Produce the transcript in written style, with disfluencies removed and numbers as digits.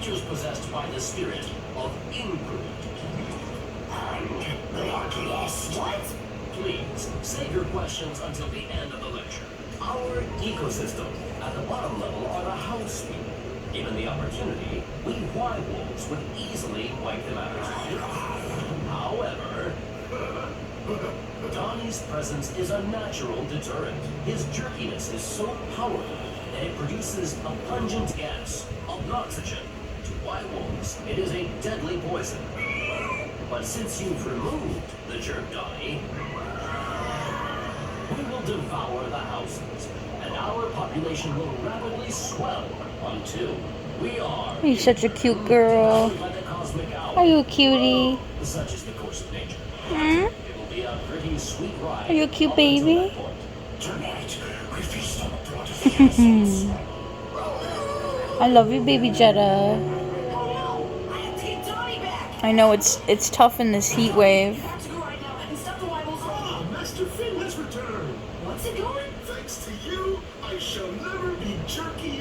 creatures possessed by the spirit of imprudent. What? Please, save your questions until the end of the lecture. Our ecosystem. At the bottom level are the house people. Given the opportunity, we Y-wolves would easily wipe them out. However, Donnie's presence is a natural deterrent. His jerkiness is so powerful that it produces a pungent gas, obnoxygen. To Y-wolves, it is a deadly poison. But since you've removed the jerk Donnie, we will devour the houses, and our population will rapidly swell until we are... You're such a cute girl. Are you a cutie? Such is the course of nature. Hmm? It will be a pretty sweet ride. Are you a cute baby? Tonight, we feast on the blood of the I love you, baby Jetta. I know it's tough in this heat wave. Master Finn has returned. What's it going? Thanks to you, I shall never be jerky